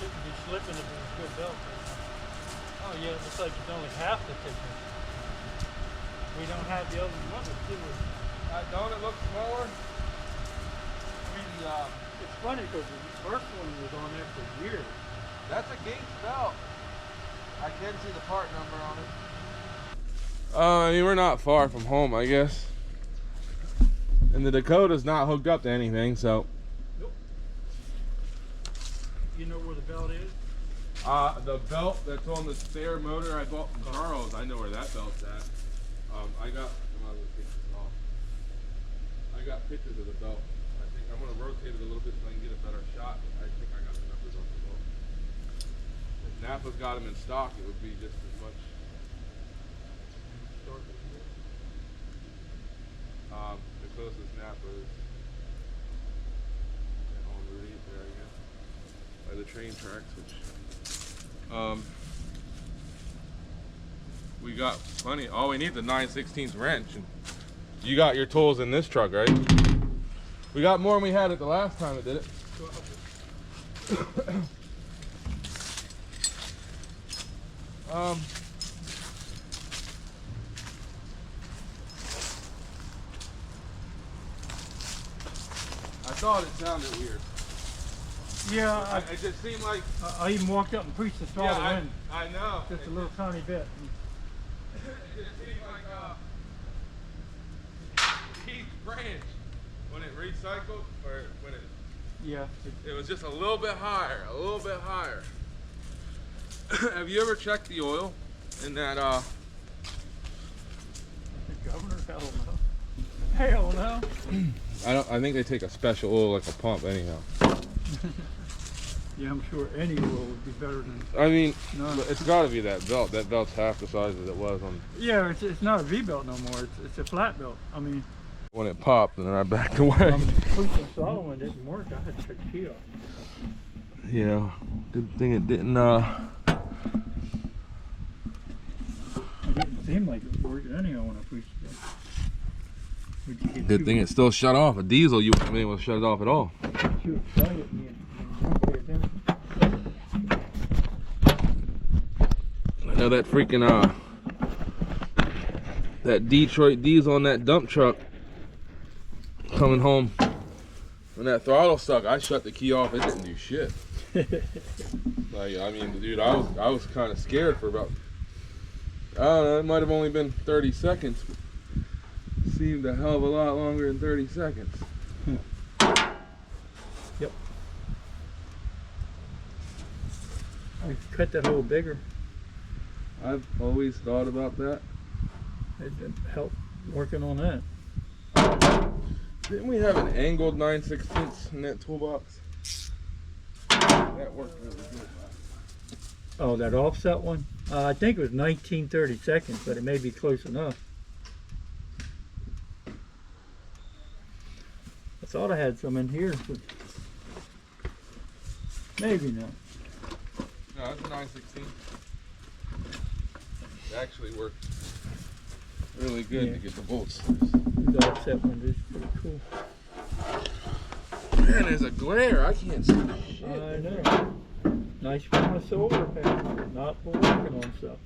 shouldn't be slipping if it's a good belt. Oh yeah, it looks like it's only half the thickness. We don't have the other one, do we? Don't it look smaller? I mean, it's funny because the first one was on there for years. That's a Gates belt. I can see the part number on it. I mean, we're not far from home, I guess. And the Dakota's not hooked up to anything, so. Nope. You know where the belt is? The belt that's on the stair motor I bought from Charles, I know where that belt's at. I got, come on, let's take this off. I got pictures of the belt. I think I'm gonna rotate it a little bit so I can get a better shot. I think I got the numbers on the belt. If Napa's got them in stock, it would be just as much. The closest Napa is on the reed there again, by the train tracks, which we got plenty. All we need the 9/16 wrench, and you got your tools in this truck, right? We got more than we had it the last time it did it. I thought it sounded weird. Yeah, it just seemed like I even walked up and preached the throttle in. I know. Just a little tiny bit. It just seemed like Keith Branch when it recycled, or when it. Yeah. It was just a little bit higher, a little bit higher. Have you ever checked the oil in that? The governor? Hell no. Hell no. I think they take a special oil like a pump anyhow. Yeah, I'm sure any oil would be better than. I mean, none. it's got to be that belt. That belt's half the size that it was on. Yeah, it's not a V belt no more. It's a flat belt. I mean. When it popped, and then I backed away. The throttle one didn't work. I had to take the key off. Yeah, good thing it didn't. It didn't seem like it was working anyhow when I pushed it. Good thing it still shut off. A diesel, you wouldn't be able to shut it off at all. Too excited and you don't pay attention. I know that freaking that Detroit diesel on that dump truck coming home. When that throttle stuck, I shut the key off. It didn't do shit. Like, I mean, dude, I was kind of scared for about, I don't know, it might have only been 30 seconds. Seemed a hell of a lot longer than 30 seconds. Yep. I cut that hole bigger. I've always thought about that. It didn't help working on that. Didn't we have an angled 9/16 in that toolbox? That worked really good. Oh, that offset one? I think it was 19-30 seconds, but it may be close enough. I thought I had some in here, but maybe not. No, that's a 9/16. It actually worked really good to get the bolts. The offset one is pretty cool. Man, there's a glare. I can't see shit. I know. Nice from a solar panel, not for working on stuff.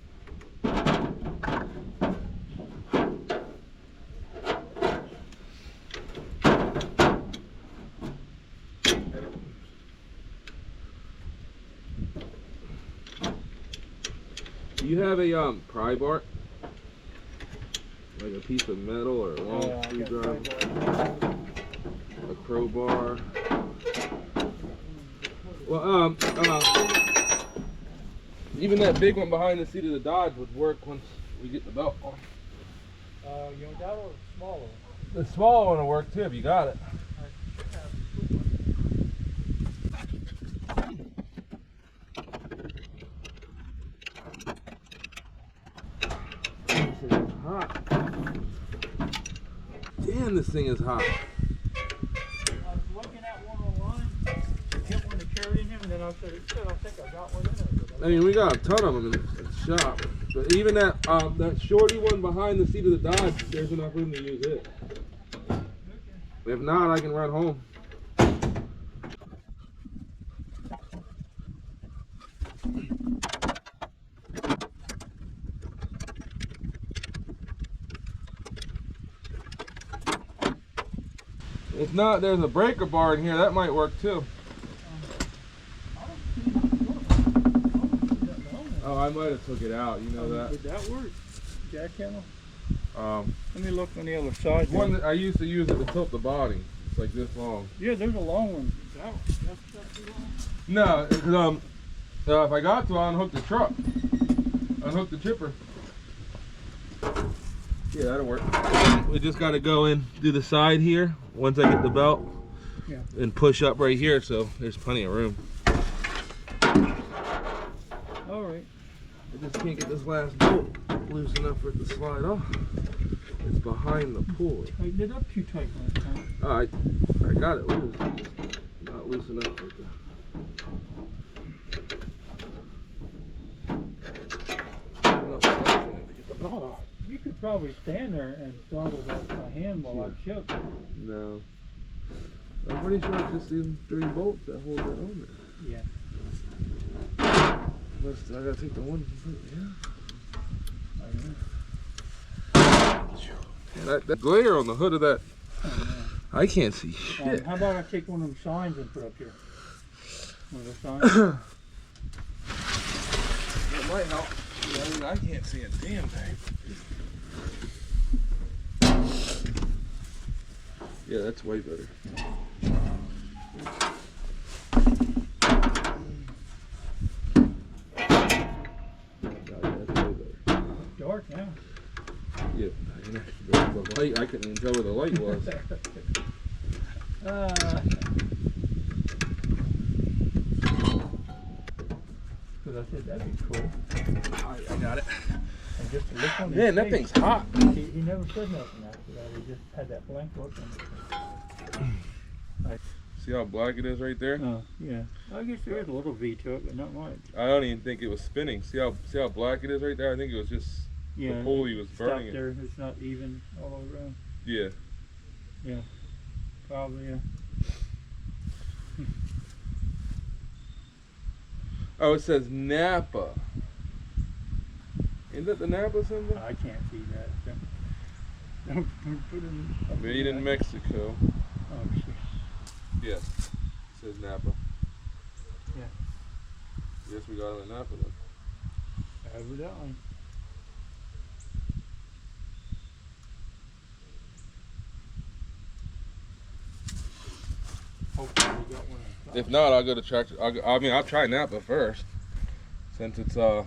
Do you have a pry bar? Like a piece of metal or a long screwdriver? A crowbar? Well, even that big one behind the seat of the Dodge would work once we get the belt on. You want that or the smaller one? The smaller one will work too if you got it. This is hot. Damn, this thing is hot. I was looking at one online, get one to carry in him, and then I said, shit, I think I got one in there. I mean, we got a ton of them in the shop. But even that that shorty one behind the seat of the Dodge, there's enough room to use it. Okay. If not, I can run home. If not, there's a breaker bar in here. That might work too. Oh, I might have took it out. You know that. Would that work? Jackhammer? Let me look on the other side. One that I used to use it to tilt the body. It's like this long. Yeah, there's a long one. That's too long. No, because if I got to, I'll unhook the truck. Unhook the chipper. Yeah, that'll work. We just got to go in, do the side here once I get the belt, and push up right here, so there's plenty of room. All right. I just can't get this last bolt loose enough for it to slide off. It's behind the pulley. Tighten it up too tight last time. Oh, I got it loose. Not loose enough for it to... You could probably stand there and throttle that by hand while I choke. No. I'm pretty sure it's just these 3 bolts that hold it on there. Yeah. Unless I gotta take the one. Yeah. That glare on the hood of that. Oh, I can't see shit. How about I take one of them signs and put up here? One of the signs? That might help. I mean, I can't see a damn thing. Yeah, that's way better. Dark now. Yeah, the light, I couldn't even tell where the light was. Because I said that'd be cool. I got it. And just to look on his Man, that face, thing's hot. He never said nothing after that. He just had that blank look on his face. See how black it is right there? Oh, yeah. I guess there is a little V to it, but not much. I don't even think it was spinning. See how black it is right there? I think it was just the pulley was burning it. There. It's not even all around. Yeah. Yeah. Probably, yeah. Oh, it says Napa. Isn't that the Napa symbol? I can't see that. Don't put in. Made in Mexico. Oh, shit. Yeah. It says Napa. Yeah. Guess we got it in Napa then. Evidently. Hopefully we got one. If not, I'll go to tractor. I'll try Napa first, since it's their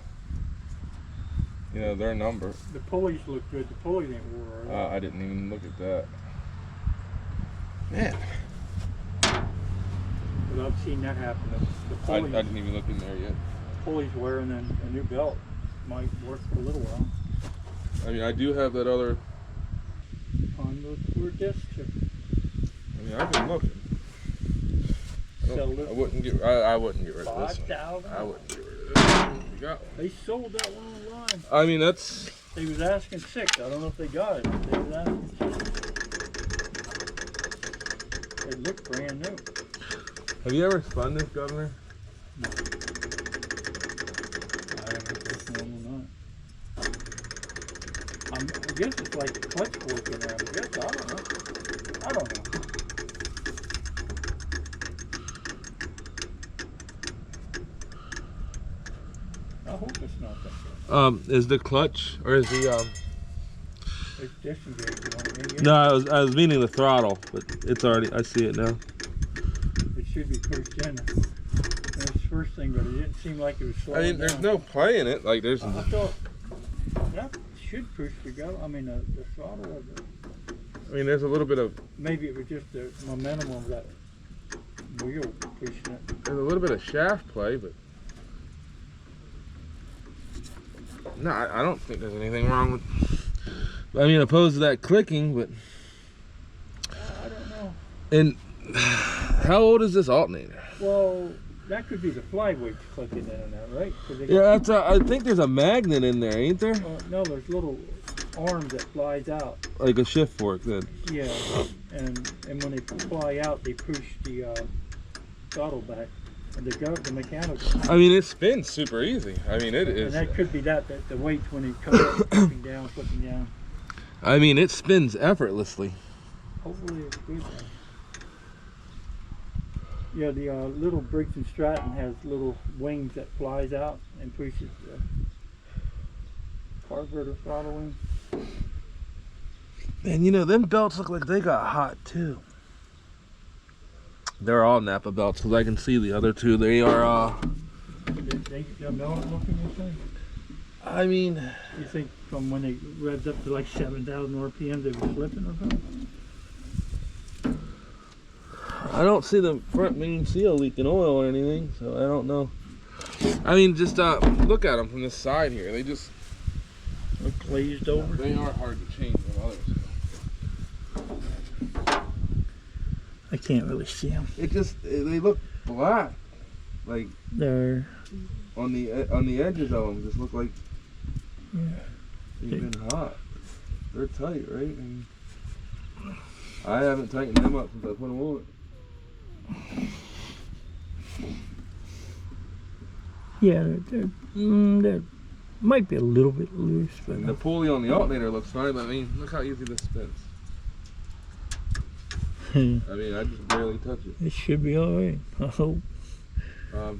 number. The pulleys look good. The pulley ain't wore. I didn't even look at that. Man. But I've seen that happen. The I pulleys, didn't even look in there yet. pulleys wearing a new belt might work for a little while. I mean, I do have that other. On the tour disc. I mean, I've been looking. I wouldn't get rid of this one. 5,000. I wouldn't get rid of this one. You got one. They sold that one online. I mean, that's. They was asking 6. I don't know if they got it. But they was asking 6. It looked brand new. Have you ever spun this, Governor? No. I haven't this one or not. I guess it's like the clutch fork in there. I guess I don't know. I hope it's not that good. Is the clutch or is the It's disengaged. You want it? No, I was meaning the throttle, but it's already. I see it now. It should be pushed in. That's the first thing, but it didn't seem like it was slowing I mean, there's down. no play in it. Like there's. I thought that should push the go. I mean, the throttle of it. I mean, there's a little bit of. Maybe it was just the momentum of that wheel pushing it. There's a little bit of shaft play, but. No, I don't think there's anything wrong with. I mean, opposed to that clicking, but. I don't know. And how old is this alternator? Well, that could be the flyweight clicking in and out, right? Yeah, that's. I think there's a magnet in there, ain't there? No, there's little arms that flies out. Like a shift fork, then. Yeah, and when they fly out, they push the throttle back. And the mechanical. I mean, it spins super easy. I mean, it is. And that could be the weight when it comes up, flipping down. I mean, it spins effortlessly. Hopefully it's good. Yeah, the little Briggs and Stratton has little wings that flies out and pushes the carburetor throttle wing. And you know, them belts look like they got hot too. They're all Napa belts because I can see the other two. They are, They're melted looking, you think? I mean, You think from when they revved up to like 7,000 RPM they were slipping or something? I don't see the front main seal leaking oil or anything, so I don't know. I mean, just look at them from this side here. They just Or glazed over? they are hard to change than others. I can't really see them. They look black, like They're on the edges of them. Just look like they've been hot. They're tight, right? And I haven't tightened them up since I put them on. yeah, they might be a little bit loose, but And the pulley on the alternator looks fine, but I mean, look how easy this spins. I mean, I just barely touch it. it should be all right. I hope. Let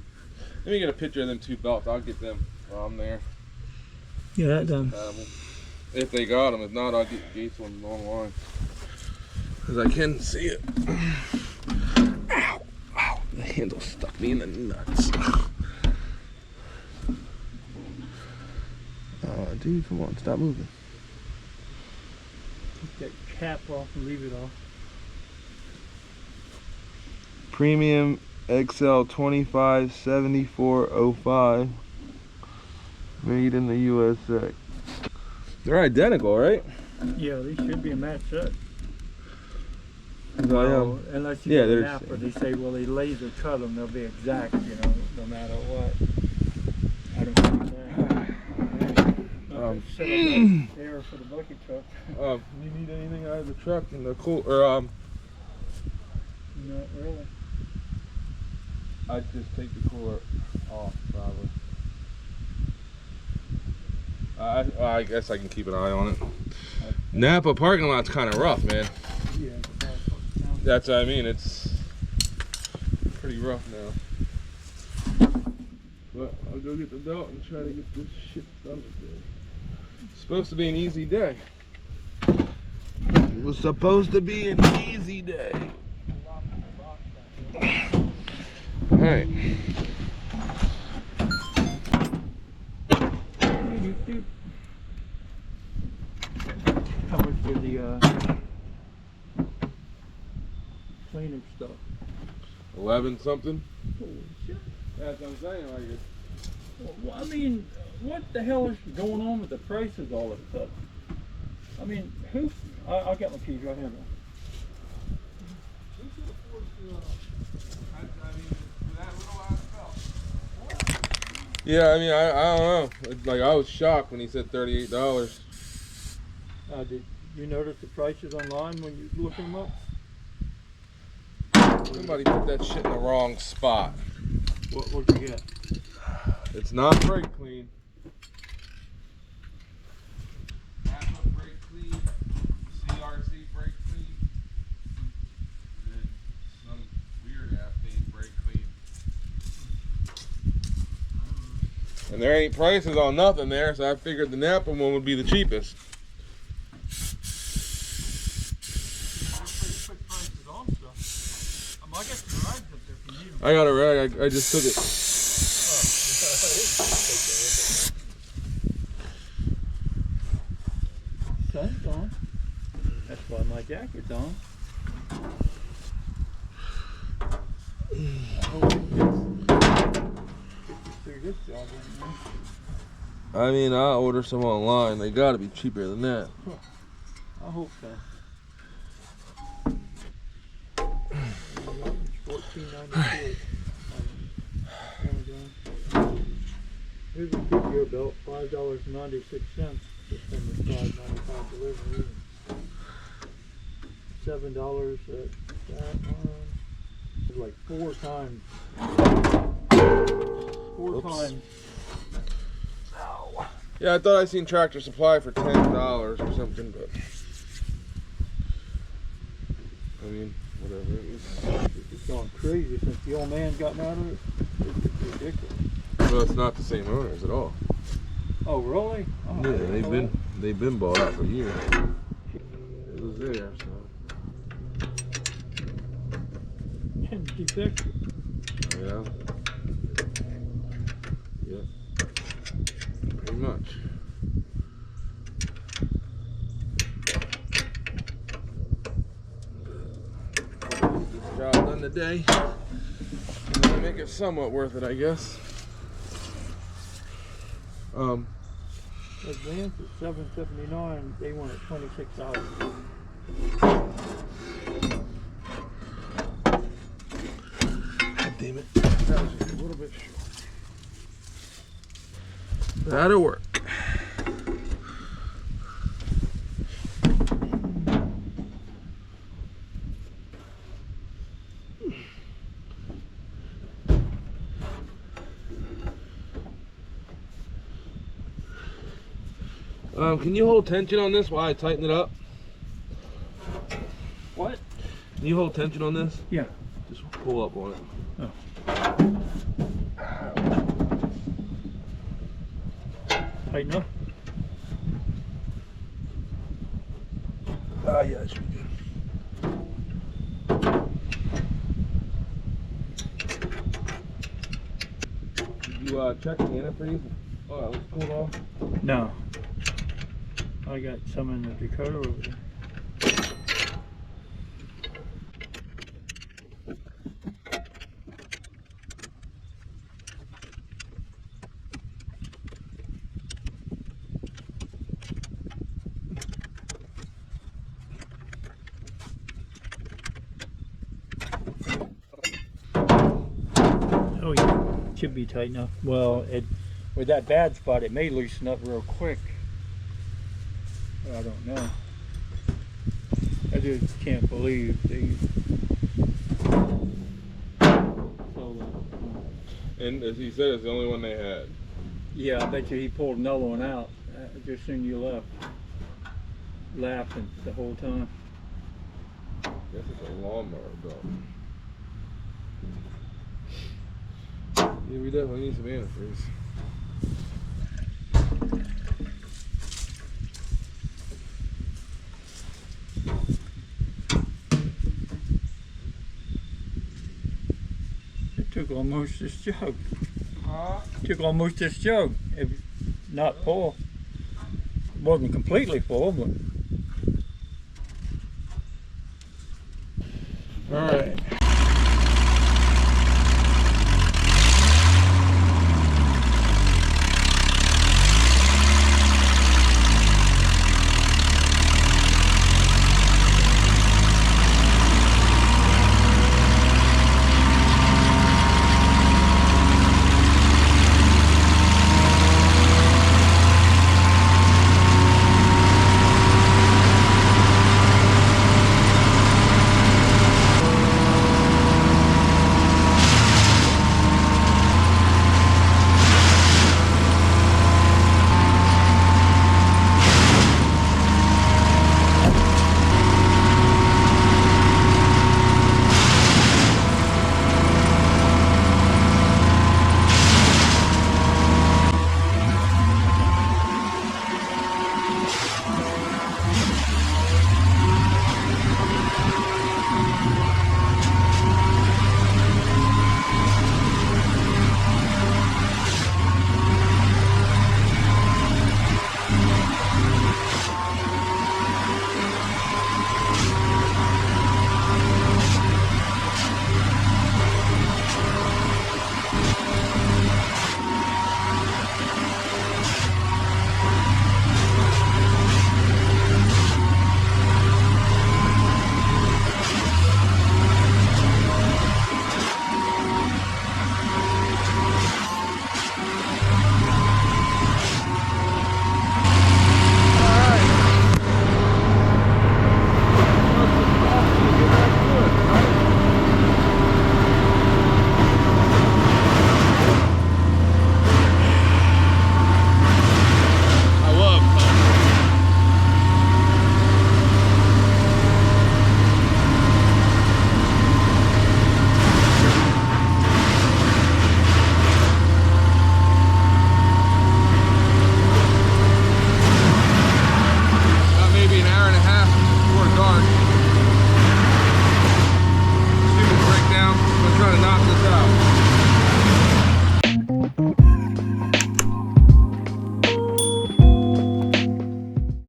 me get a picture of them two belts. I'll get them while I'm there. Yeah, that done. If they got them. If not, I'll get Gates ones online. Because I can see it. Ow! Ow! The handle stuck me in the nuts. Oh, dude, come on. Stop moving. Take that cap off and leave it off. Premium XL 257405. Made in the USA. They're identical, right? Yeah, they should be a match set. Well, Unless you yeah, get a they're Napa, they say, well, they laser cut them, they'll be exact, you know, no matter what. I don't think that. Set up that air for the bucket truck. you need anything out of the truck and the cool or Not really. I'd just take the cooler off probably. I guess I can keep an eye on it. Napa parking lot's kind of rough, man. Yeah, That's what I mean. It's pretty rough now. But I'll go get the belt and try to get this shit done today. It's supposed to be an easy day. It was supposed to be an easy day. Alright. How much for the cleaning stuff? 11 something? Holy shit. That's what I'm saying. Like Well, I mean, what the hell is going on with the prices all of a sudden? I mean, I'll get my keys right here, man. yeah, I mean, I don't know. Like, I was shocked when he said $38. Did you notice the prices online when you look them up? Somebody put that shit in the wrong spot. What'd you get? It's not brake clean. Napa brake clean, CRC brake clean, and then some weird ass name brake clean. And there ain't prices on nothing there, so I figured the Napa one would be the cheapest. I got a rag. I just took it. Sun's on. That's why my jacket's on. I hope it gets you through this job. I mean, I'll order some online. They gotta be cheaper than that. I hope so. $14.94. Here's a Goodyear belt, $5.96. Just under $5.95 delivery. $7 at that one. It's like 4 times. 4 Oops. times. Yeah, I thought I seen Tractor Supply for $10 or something, but I mean, whatever it is. It's going crazy since the old man's gotten out of it. It's ridiculous. Well, it's not the same owners at all. Oh, really? Oh, I Yeah, didn't know they've been bought out for years. It was there, so that. And she fixed it. yeah. Yeah. Pretty much. This job done today. I'm gonna make it somewhat worth it, I guess. Advance at $7.79. They want it $26. God damn it. That was just a little bit short. That'll work. Can you hold tension on this while I tighten it up? What? Can you hold tension on this? Yeah. Just pull up on it. Tighten up. Ah, yeah, it should be good. Did you check the antifreeze? Oh, it looks cooled off. No. I got some in the Dakota over there. Oh yeah, should be tight enough. Well, with that bad spot, it may loosen up real quick. I don't know. I just can't believe they. And as he said, it's the only one they had. Yeah, I bet you he pulled another one out just soon you left. Laughing the whole time. Guess it's a lawnmower belt. Yeah, we definitely need some antifreeze. It took almost this jug. Huh? Took almost this jug. It was not full. It wasn't completely full, but. All right.